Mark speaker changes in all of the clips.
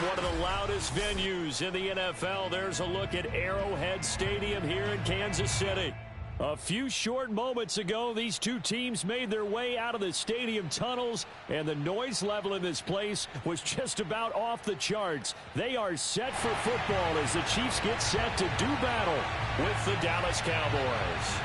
Speaker 1: one of the loudest venues in the NFL. There's a look at Arrowhead Stadium here in Kansas City. A few short moments ago, these two teams made their way out of the stadium tunnels, and the noise level in this place was just about off the charts. They are set for football as the Chiefs get set to do battle with the Dallas Cowboys.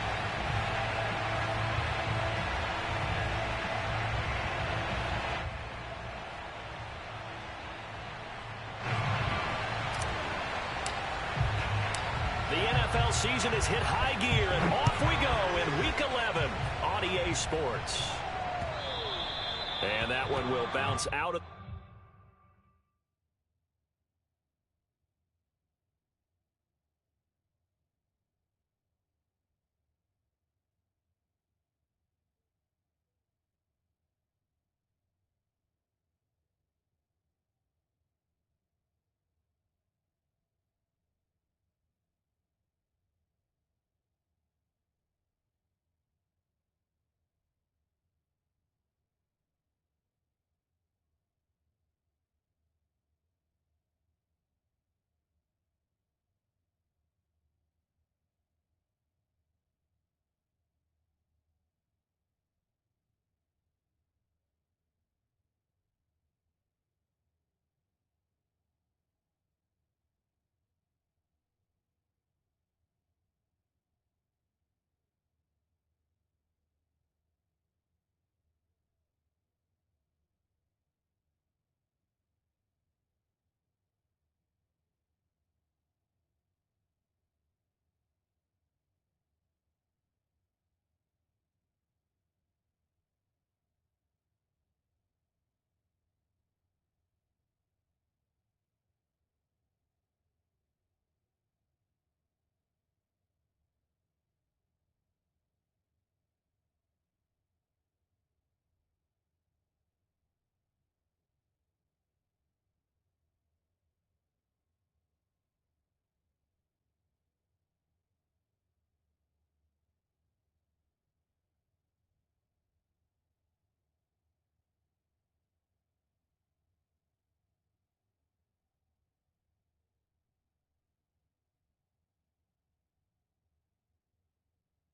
Speaker 1: Season has hit high gear, and off we go in Week 11 on EA Sports. And that one will bounce out of...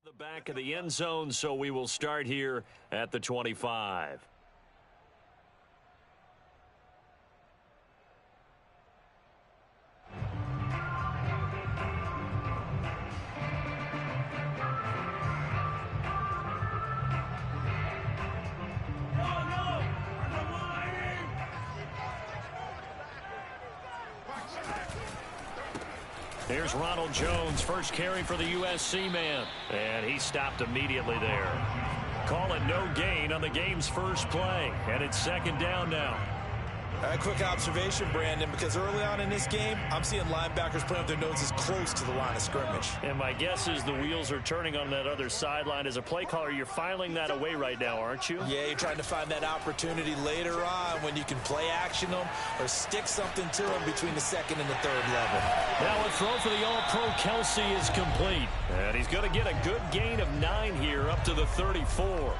Speaker 1: the back of the end zone, so we will start here at the 25. Here's Ronald Jones, first carry for the USC man, and he stopped immediately there. Call it no gain on the game's first play, and it's second down now.
Speaker 2: A quick observation, Brandon, because early on in this game, I'm seeing linebackers playing with their noses close to the line of scrimmage.
Speaker 1: And my guess is the wheels are turning on that other sideline. As a play caller, you're filing that away right now, aren't you?
Speaker 2: Yeah, you're trying to find that opportunity later on when you can play action them or stick something to them between the second and the third level.
Speaker 1: Now a throw for the All-Pro Kelsey is complete. And he's going to get a good gain of 9 here up to the 34.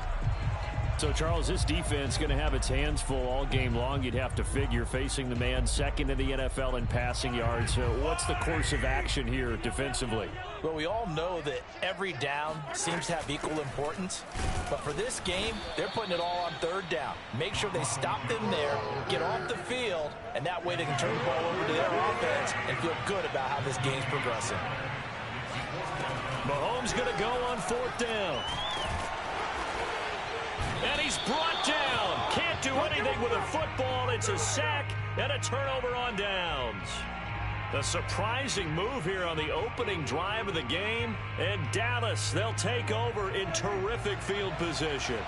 Speaker 1: So, Charles, this defense is going to have its hands full all game long, you'd have to figure, facing the man second in the NFL in passing yards. What's the course of action here defensively?
Speaker 2: Well, we all know that every down seems to have equal importance. But for this game, they're putting it all on third down. Make sure they stop them there, get off the field, and that way they can turn the ball over to their offense and feel good about how this game's progressing.
Speaker 1: Mahomes going to go on fourth down. And he's brought down. Can't do anything with a football. It's a sack and a turnover on downs. A surprising move here on the opening drive of the game. And Dallas, they'll take over in terrific field position.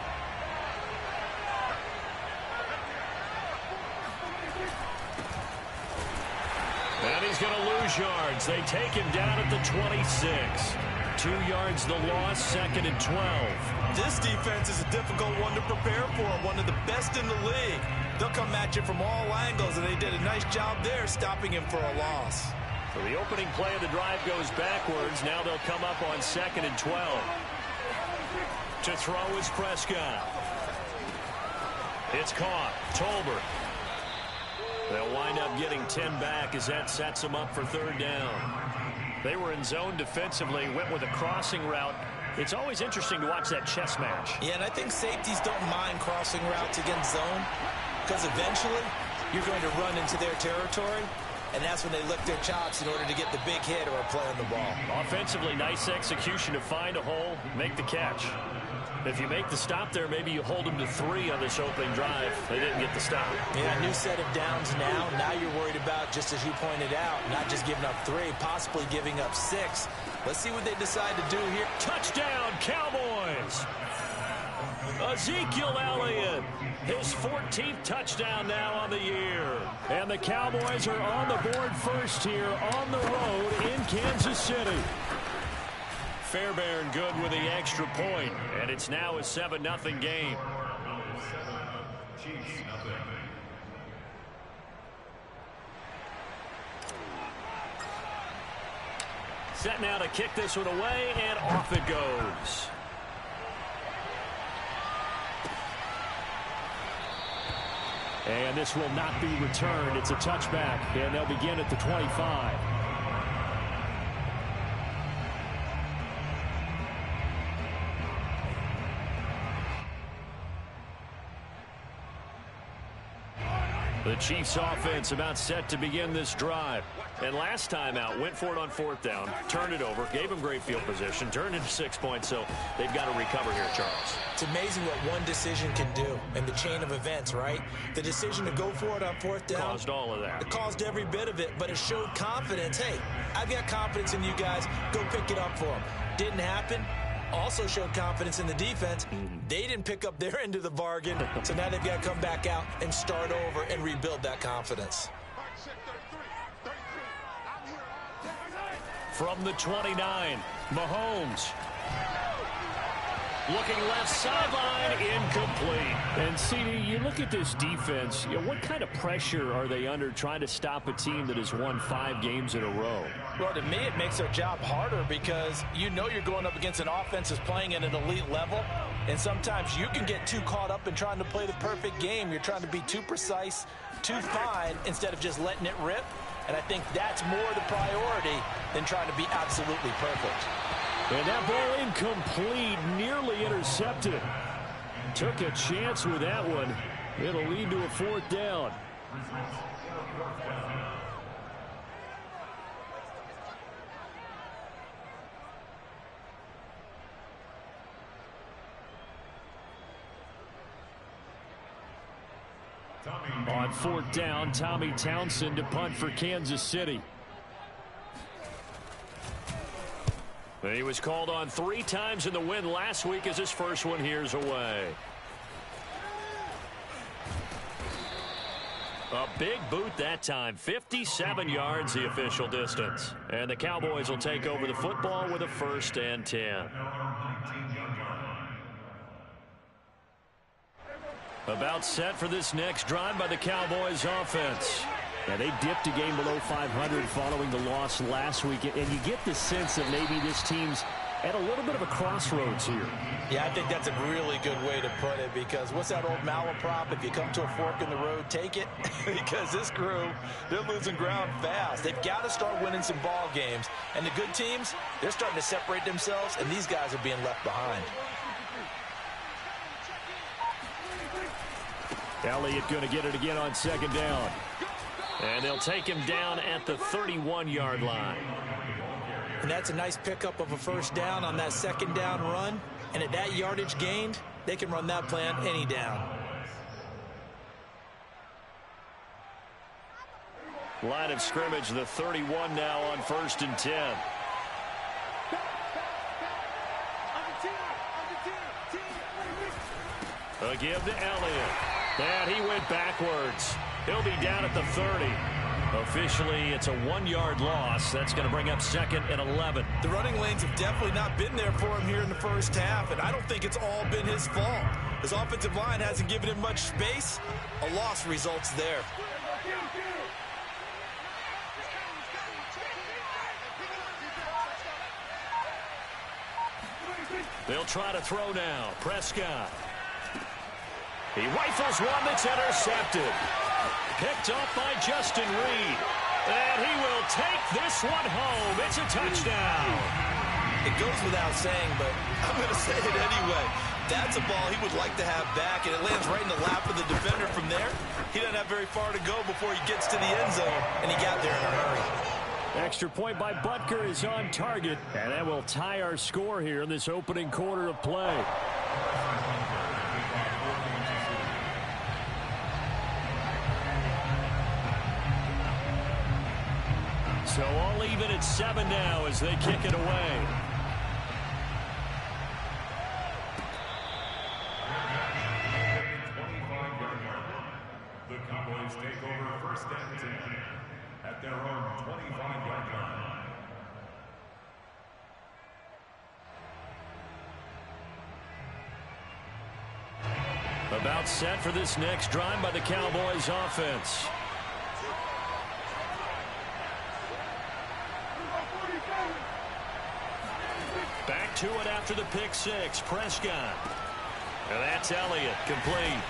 Speaker 1: And he's going to lose yards. They take him down at the 26. 2 yards the loss, second and 12.
Speaker 2: This defense is a difficult one to prepare for, one of the best in the league. They'll come at you from all angles, and they did a nice job there stopping him for a loss.
Speaker 1: So the opening play of the drive goes backwards. Now they'll come up on second and 12. To throw is Prescott. It's caught. Tolbert. They'll wind up getting 10 back as that sets them up for third down. They were in zone defensively, went with a crossing route. It's always interesting to watch that chess match.
Speaker 2: Yeah, and I think safeties don't mind crossing routes against zone because eventually you're going to run into their territory, and that's when they lick their chops in order to get the big hit or a play on the ball.
Speaker 1: Offensively, nice execution to find a hole, make the catch. If you make the stop there, maybe you hold them to 3 on this opening drive. They didn't get the stop.
Speaker 2: Yeah, new set of downs now. Now you're worried about, just as you pointed out, not just giving up 3, possibly giving up 6. Let's see what they decide to do here.
Speaker 1: Touchdown, Cowboys! Ezekiel Elliott, his 14th touchdown now on the year. And the Cowboys are on the board first here on the road in Kansas City. Fairbairn good with the extra point, and it's now a 7-0 game. Set now to kick this one away, and off it goes. And this will not be returned. It's a touchback, and they'll begin at the 25. The Chiefs offense about set to begin this drive. And last time out, went for it on 4th down, turned it over, gave them great field position, turned into 6 points, so they've got to recover here, Charles.
Speaker 2: It's amazing what one decision can do in the chain of events, right? The decision to go for it on 4th down.
Speaker 1: Caused all of that.
Speaker 2: It caused every bit of it, but it showed confidence. Hey, I've got confidence in you guys. Go pick it up for them. Didn't happen. Also showed confidence in the defense. They didn't pick up their end of the bargain, so now they've got to come back out and start over and rebuild that confidence.
Speaker 1: From the 29, Mahomes. Looking left sideline, incomplete. And, CD, you look at this defense, what kind of pressure are they under trying to stop a team that has won 5 games in a row?
Speaker 2: Well, to me, it makes their job harder because you know you're going up against an offense that's playing at an elite level, and sometimes you can get too caught up in trying to play the perfect game. You're trying to be too precise, too fine, instead of just letting it rip. And I think that's more the priority than trying to be absolutely perfect.
Speaker 1: And that ball incomplete, nearly intercepted. Took a chance with that one. It'll lead to a 4th down. On 4th down, Tommy Townsend to punt for Kansas City. He was called on 3 times in the win last week as his first one here's away. A big boot that time, 57 yards the official distance. And the Cowboys will take over the football with a 1st and 10. About set for this next drive by the Cowboys offense. Yeah, they dipped a game below 500 following the loss last week, and you get the sense that maybe this team's at a little bit of a crossroads here.
Speaker 2: Yeah, I think that's a really good way to put it because what's that old malaprop? If you come to a fork in the road, take it. Because this crew, they're losing ground fast. They've got to start winning some ball games. And the good teams, they're starting to separate themselves, and these guys are being left behind.
Speaker 1: Elliott going to get it again on 2nd down. And they'll take him down at the 31-yard line.
Speaker 2: And that's a nice pickup of a 1st down on that 2nd down run. And at that yardage gained, they can run that plan any down.
Speaker 1: Line of scrimmage, the 31 now on 1st and 10. A give to Elliott. And he went backwards. He'll be down at the 30. Officially, it's a 1-yard loss. That's going to bring up 2nd and 11.
Speaker 2: The running lanes have definitely not been there for him here in the first half, and I don't think it's all been his fault. His offensive line hasn't given him much space. A loss results there.
Speaker 1: They'll try to throw now. Prescott. He rifles one that's intercepted. Picked off by Justin Reed. And he will take this one home. It's a touchdown.
Speaker 2: It goes without saying, but I'm going to say it anyway. That's a ball he would like to have back, and it lands right in the lap of the defender from there. He doesn't have very far to go before he gets to the end zone, and he got there in a hurry.
Speaker 1: Extra point by Butker is on target, and that will tie our score here in this opening quarter of play. So all even at 7 now as they kick it away.
Speaker 3: The Cowboys take over first and 10 at their own 25-yard line.
Speaker 1: About set for this next drive by the Cowboys offense. Back to it after the pick six. Prescott. And that's Elliott, complete.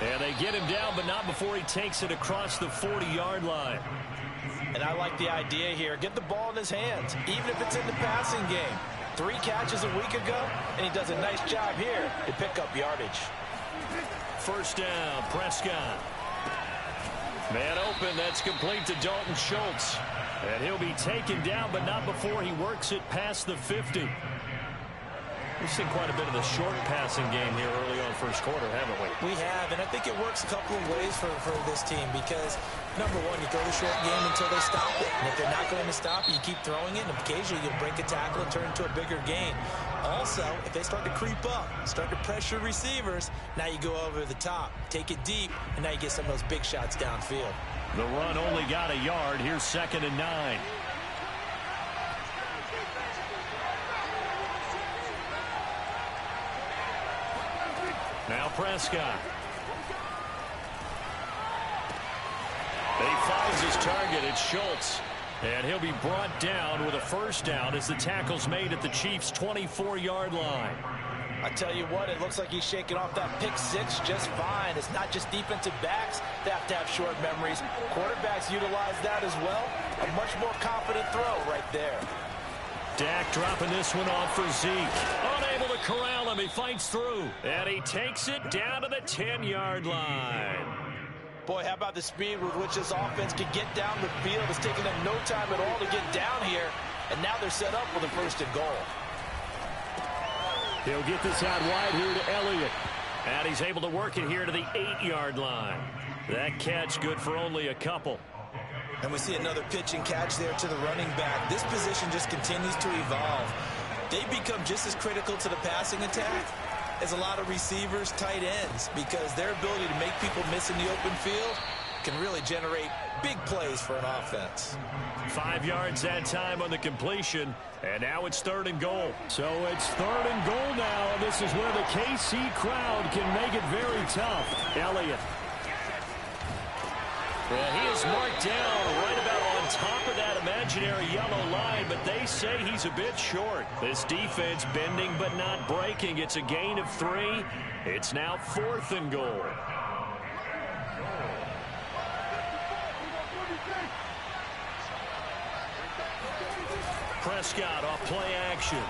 Speaker 1: And they get him down, but not before he takes it across the 40-yard line.
Speaker 2: And I like the idea here. Get the ball in his hands, even if it's in the passing game. 3 catches a week ago, and he does a nice job here to pick up yardage.
Speaker 1: First down, Prescott. Man open, that's complete to Dalton Schultz. And he'll be taken down, but not before he works it past the 50. We've seen quite a bit of the short passing game here early on first quarter, haven't we?
Speaker 2: We have, and I think it works a couple of ways for this team because, number one, you throw the short game until they stop it. And if they're not going to stop it, you keep throwing it, and occasionally you'll break a tackle and turn into a bigger gain. Also, if they start to creep up, start to pressure receivers, now you go over the top, take it deep, and now you get some of those big shots downfield.
Speaker 1: The run only got a yard. Here's 2nd and 9. Now Prescott. He finds his target. It's Schultz. And he'll be brought down with a first down as the tackle's made at the Chiefs' 24-yard line.
Speaker 2: I tell you what, it looks like he's shaking off that pick six just fine. It's not just defensive backs that have to have short memories. Quarterbacks utilize that as well. A much more confident throw right there.
Speaker 1: Dak dropping this one off for Zeke. Unable to corral him. He fights through. And he takes it down to the 10-yard line.
Speaker 2: Boy, how about the speed with which this offense can get down the field? It's taken them no time at all to get down here. And now they're set up with a 1st and goal.
Speaker 1: He'll get this out wide here to Elliott. And he's able to work it here to the 8-yard line. That catch good for only a couple.
Speaker 2: And we see another pitch and catch there to the running back. This position just continues to evolve. They become just as critical to the passing attack as a lot of receivers, tight ends, because their ability to make people miss in the open field can really generate big plays for an offense.
Speaker 1: 5 yards that time on the completion, and now it's 3rd and goal. So it's 3rd and goal now, and this is where the KC crowd can make it very tough. Elliott. Well, he is marked down right about on top of that imaginary yellow line, but they say he's a bit short. This defense bending but not breaking. It's a gain of 3. It's now 4th and goal. Prescott off play action.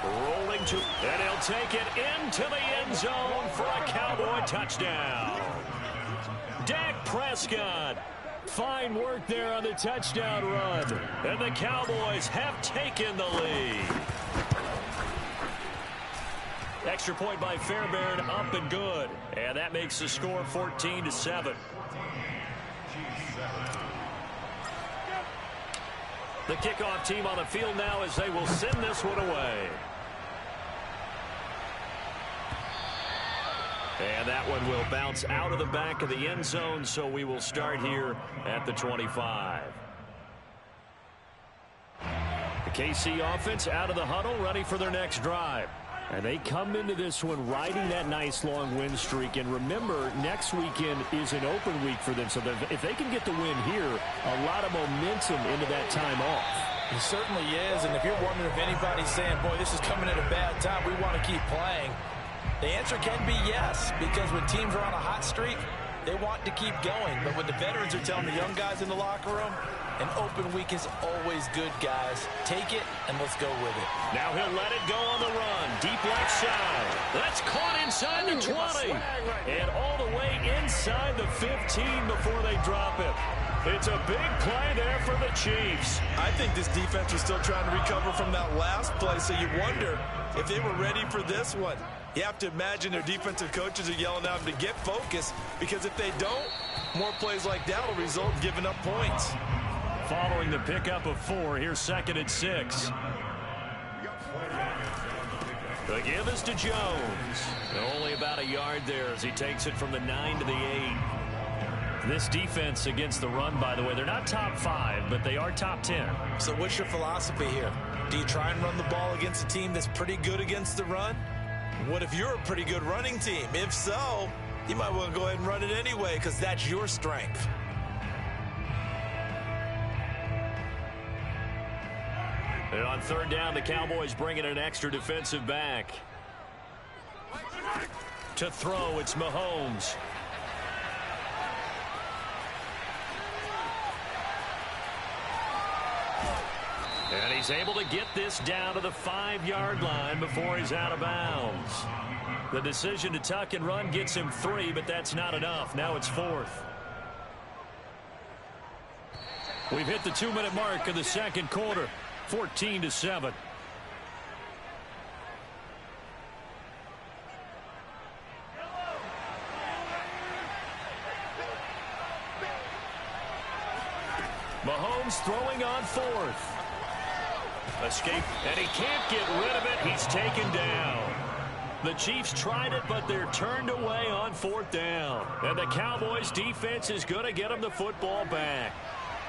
Speaker 1: Rolling to, and he'll take it into the end zone for a Cowboy touchdown. Dak Prescott. Fine work there on the touchdown run. And the Cowboys have taken the lead. Extra point by Fairbairn, up and good. And that makes the score 14-7. The kickoff team on the field now as they will send this one away. And that one will bounce out of the back of the end zone, so we will start here at the 25. The KC offense out of the huddle, ready for their next drive. And they come into this one riding that nice long win streak. And remember, next weekend is an open week for them. So if they can get the win here, a lot of momentum into that time off.
Speaker 2: It certainly is. And if you're wondering if anybody's saying, boy, this is coming at a bad time, we want to keep playing. The answer can be yes, because when teams are on a hot streak, they want to keep going. But when the veterans are telling the young guys in the locker room, an open week is always good, guys. Take it, and let's go with it.
Speaker 1: Now he'll let it go on the run. Deep left side. That's caught inside the 20. And all the way inside the 15 before they drop it. It's a big play there for the Chiefs.
Speaker 4: I think this defense was still trying to recover from that last play, so you wonder if they were ready for this one. You have to imagine their defensive coaches are yelling at them to get focused, because if they don't, more plays like that will result in giving up points.
Speaker 1: Following the pickup of 4, here's 2nd and 6. The give is to Jones. Only about a yard there as he takes it from the 9 to the 8. This defense against the run, by the way, they're not top 5, but they are top 10.
Speaker 4: So what's your philosophy here? Do you try and run the ball against a team that's pretty good against the run? What if you're a pretty good running team? If so, you might want to go ahead and run it anyway, because that's your strength.
Speaker 1: And on 3rd down, the Cowboys bring in an extra defensive back. To throw, it's Mahomes. And he's able to get this down to the 5-yard line before he's out of bounds. The decision to tuck and run gets him 3, but that's not enough. Now it's 4th. We've hit the 2-minute mark of the 2nd quarter. 14-7. Mahomes throwing on 4th. Escape, and he can't get rid of it. He's taken down. The Chiefs tried it, but they're turned away on 4th down. And the Cowboys defense is going to get them the football back.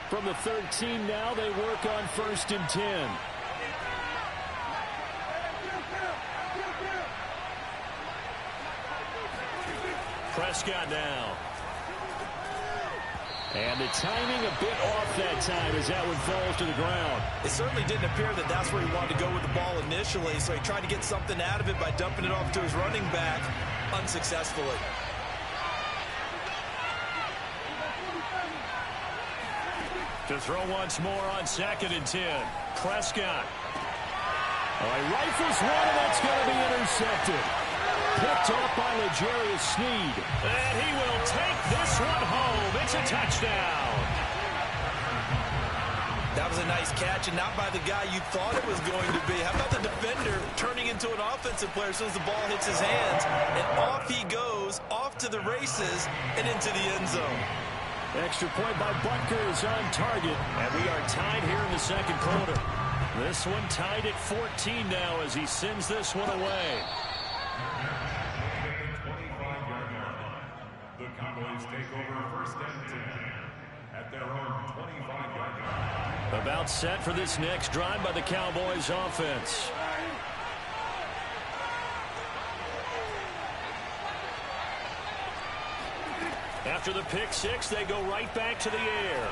Speaker 1: From the 13 now, they work on 1st and 10. Prescott now. And the timing a bit off that time as that one falls to the ground.
Speaker 4: It certainly didn't appear that that's where he wanted to go with the ball initially, so he tried to get something out of it by dumping it off to his running back unsuccessfully.
Speaker 1: To throw once more on 2nd and 10. Prescott. He rifles one, and that's going to be intercepted. Picked off by L'Jarius Sneed. And he will take this one home. It's a touchdown.
Speaker 4: That was a nice catch, and not by the guy you thought it was going to be. How about the defender turning into an offensive player as soon as the ball hits his hands? And off he goes, off to the races, and into the end zone.
Speaker 1: Extra point by Butker is on target, and we are tied here in the 2nd quarter. This one tied at 14 now as he sends this one away.
Speaker 3: The Cowboys take over 1st and 10 at their own 25-yard line.
Speaker 1: About set for this next drive by the Cowboys offense. After the pick 6, they go right back to the air.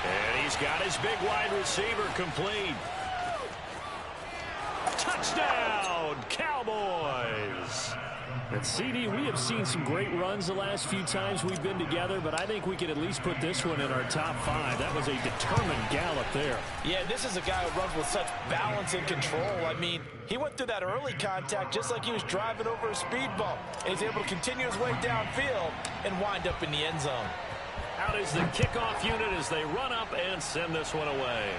Speaker 1: And he's got his big wide receiver complete. Touchdown, Cowboys! And CD, we have seen some great runs the last few times we've been together, but I think we could at least put this one in our top 5. That was a determined gallop there.
Speaker 2: Yeah, this is a guy who runs with such balance and control. I mean, he went through that early contact just like he was driving over a speed bump. And he's able to continue his way downfield and wind up in the end zone.
Speaker 1: Out is the kickoff unit as they run up and send this one away.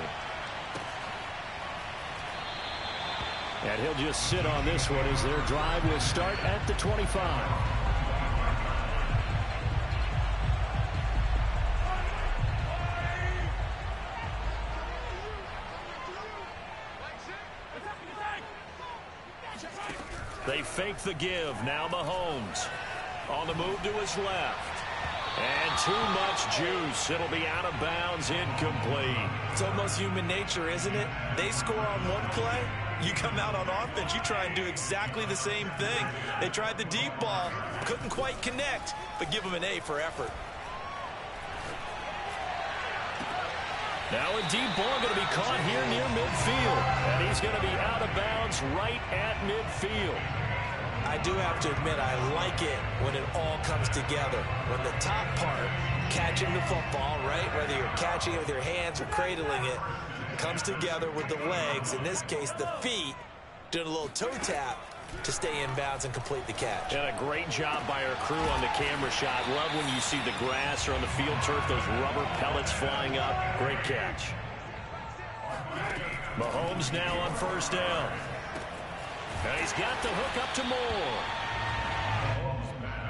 Speaker 1: And he'll just sit on this one as their drive will start at the 25. They fake the give. Now Mahomes on the move to his left. And too much juice. It'll be out of bounds, incomplete.
Speaker 4: It's almost human nature, isn't it? They score on one play. You come out on offense, you try and do exactly the same thing. They tried the deep ball, couldn't quite connect, but give them an A for effort.
Speaker 1: Now a deep ball going to be caught here near midfield. And he's going to be out of bounds right at midfield.
Speaker 4: I do have to admit, I like it when it all comes together. When the top part, catching the football, right, whether you're catching it with your hands or cradling it, comes together with the legs, in this case the feet, doing a little toe tap to stay in bounds and complete the catch.
Speaker 1: And a great job by our crew on the camera shot. Love when you see the grass or on the field turf, those rubber pellets flying up. Great catch. Mahomes now on first down. And he's got the hook up to Moore.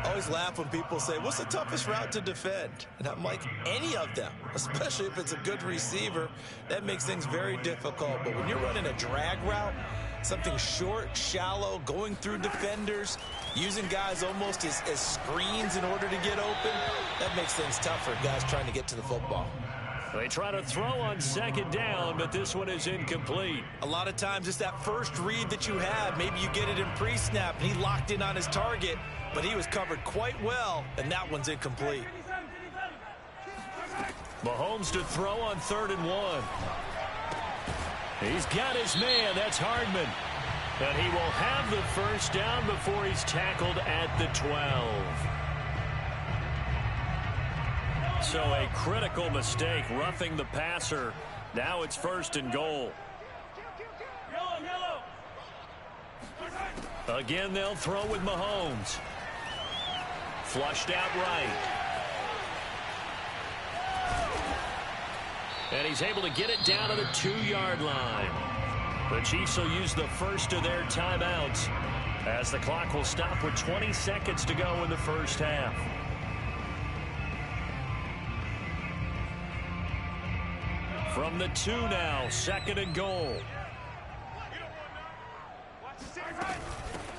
Speaker 4: I always laugh when people say, what's the toughest route to defend? And I'm like, any of them, especially if it's a good receiver. That makes things very difficult. But when you're running a drag route, something short, shallow, going through defenders, using guys almost as screens in order to get open, that makes things tougher, guys trying to get to the football.
Speaker 1: They try to throw on second down, but this one is incomplete.
Speaker 4: A lot of times it's that first read that you have. Maybe you get it in pre-snap, and he locked in on his target, but he was covered quite well, and that one's incomplete.
Speaker 1: Mahomes to throw on 3rd and 1. He's got his man. That's Hardman. And he will have the first down before he's tackled at the 12. So a critical mistake, roughing the passer. Now it's 1st and goal. Again, they'll throw with Mahomes. Flushed out right. And he's able to get it down to the 2-yard line. The Chiefs will use the first of their timeouts as the clock will stop with 20 seconds to go in the first half. From the 2 now, 2nd and goal.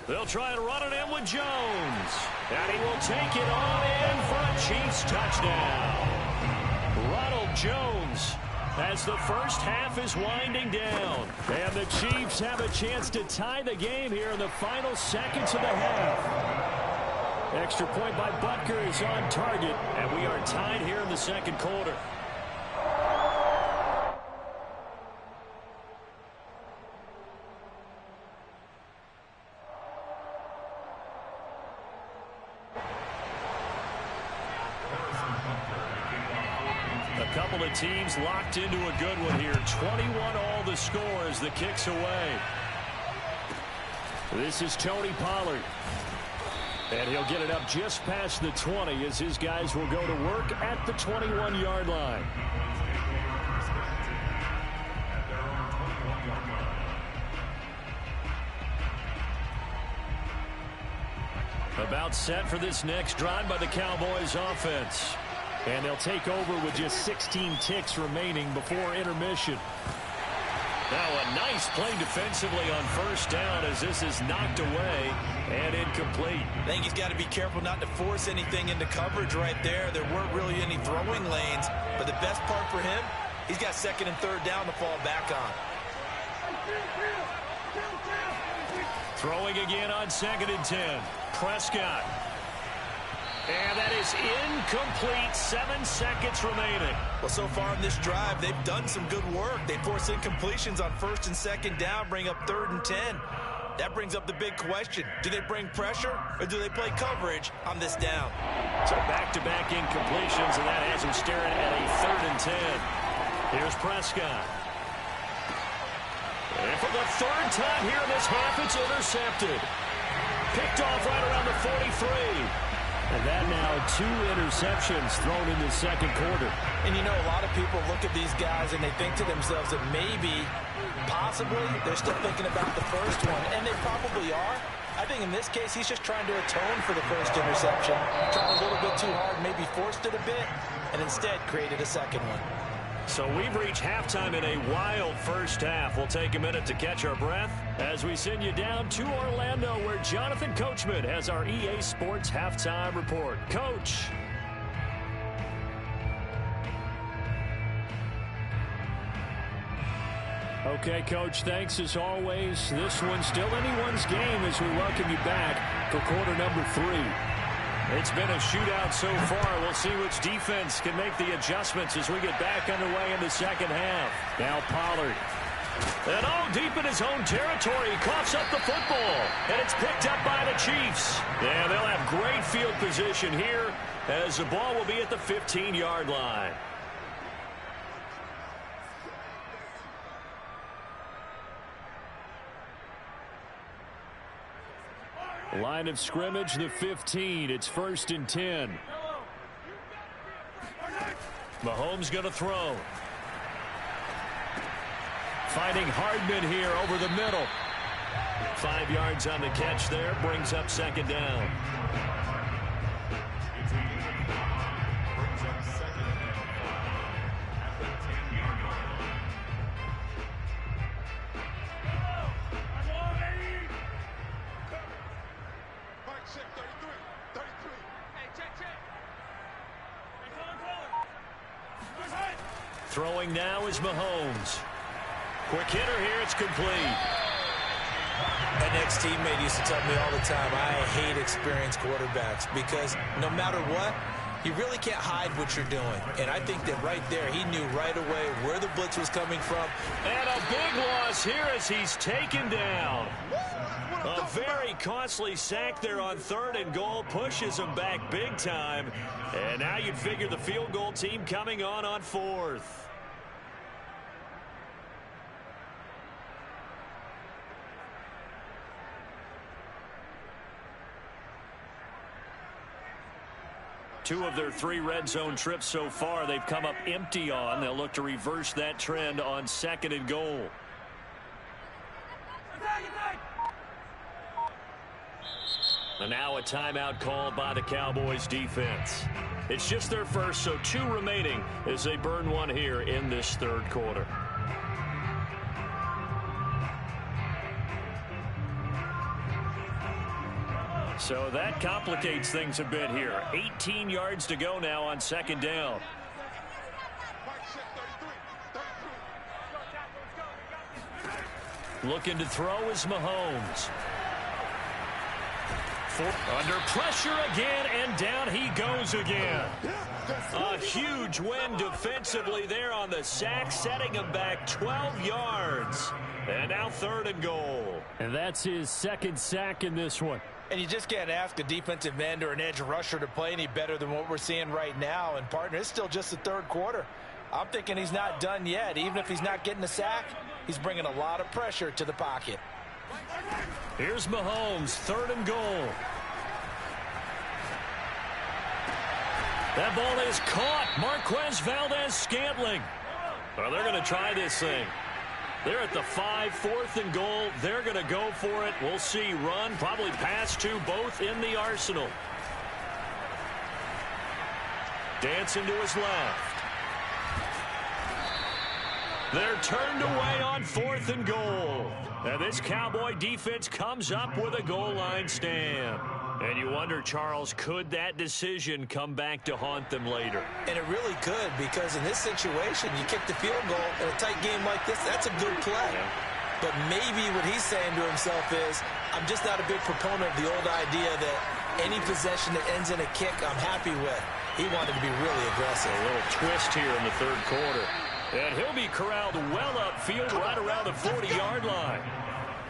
Speaker 1: They'll try and run it in with Jones. And he will take it on in for a Chiefs touchdown. Ronald Jones as the first half is winding down. And the Chiefs have a chance to tie the game here in the final seconds of the half. Extra point by Butker is on target, and we are tied here in the second quarter. A couple of teams locked into a good one here. 21 all the score as the kick's away. This is Tony Pollard. And he'll get it up just past the 20 as his guys will go to work at the 21-yard line. About set for this next drive by the Cowboys offense. And they'll take over with just 16 ticks remaining before intermission. Now a nice play defensively on first down as this is knocked away and incomplete.
Speaker 4: I think he's got to be careful not to force anything into coverage right there. There weren't really any throwing lanes, but the best part for him, he's got 2nd and 3rd down to fall back on.
Speaker 1: Throwing again on 2nd and 10. Prescott. And that is incomplete. 7 seconds remaining.
Speaker 4: Well, so far in this drive, they've done some good work. They force incompletions on 1st and 2nd down, bring up 3rd and 10. That brings up the big question. Do they bring pressure or do they play coverage on this down?
Speaker 1: So back-to-back incompletions, and that has him staring at a 3rd and 10. Here's Prescott. And for the 3rd time here in this half, it's intercepted. Picked off right around the 43. And that now 2 interceptions thrown in the second quarter.
Speaker 4: And you know, a lot of people look at these guys and they think to themselves that maybe, possibly, they're still thinking about the first one. And they probably are. I think in this case, he's just trying to atone for the first interception. Tried a little bit too hard, maybe forced it a bit, and instead created a second one.
Speaker 1: So we've reached halftime in a wild first half. We'll take a minute to catch our breath as we send you down to Orlando, where Jonathan Coachman has our EA Sports Halftime Report. Coach. Okay, Coach, thanks as always. This one's still anyone's game as we welcome you back for quarter number 3. It's been a shootout so far. We'll see which defense can make the adjustments as we get back underway in the second half. Now Pollard. And all deep in his own territory. He coughs up the football. And it's picked up by the Chiefs. Yeah, they'll have great field position here as the ball will be at the 15-yard line. Line of scrimmage, the 15. It's 1st and 10. Mahomes going to throw. Finding Hardman here over the middle. 5 yards on the catch there. Brings up 2nd down. Throwing now is Mahomes. Quick hitter here. It's complete.
Speaker 2: An ex-teammate used to tell me all the time, I hate experienced quarterbacks because no matter what, you really can't hide what you're doing. And I think that right there, he knew right away where the blitz was coming from.
Speaker 1: And a big loss here as he's taken down. A very costly sack there on 3rd and goal. Pushes him back big time. And now you'd figure the field goal team coming on 4th. Two of their 3 red zone trips so far they've come up empty on. They'll look to reverse that trend on 2nd and goal. And now a timeout called by the Cowboys defense. It's just their first, so 2 remaining as they burn one here in this 3rd quarter. So that complicates things a bit here. 18 yards to go now on 2nd down. Looking to throw is Mahomes. Under pressure again, and down he goes again. A huge win defensively there on the sack, setting him back 12 yards. And now 3rd and goal. And that's his 2nd sack in this one.
Speaker 2: And you just can't ask a defensive end or an edge rusher to play any better than what we're seeing right now. And, partner, it's still just the 3rd quarter. I'm thinking he's not done yet. Even if he's not getting a sack, he's bringing a lot of pressure to the pocket.
Speaker 1: Here's Mahomes, 3rd and goal. That ball is caught. Marquez Valdes-Scantling. Well, they're going to try this thing. They're at the 5, 4th and goal. They're going to go for it. We'll see. Run, probably pass to both in the arsenal. Dancing to his left. They're turned away on 4th and goal. And this Cowboy defense comes up with a goal line stand. And you wonder, Charles, could that decision come back to haunt them later?
Speaker 2: And it really could, because in this situation, you kick the field goal in a tight game like this, that's a good play.
Speaker 1: Yeah.
Speaker 2: But maybe what he's saying to himself is, I'm just not a big proponent of the old idea that any possession that ends in a kick I'm happy with. He wanted to be really aggressive.
Speaker 1: A little twist here in the 3rd quarter. And he'll be corralled well upfield right around the 40-yard line.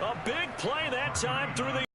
Speaker 1: A big play that time through the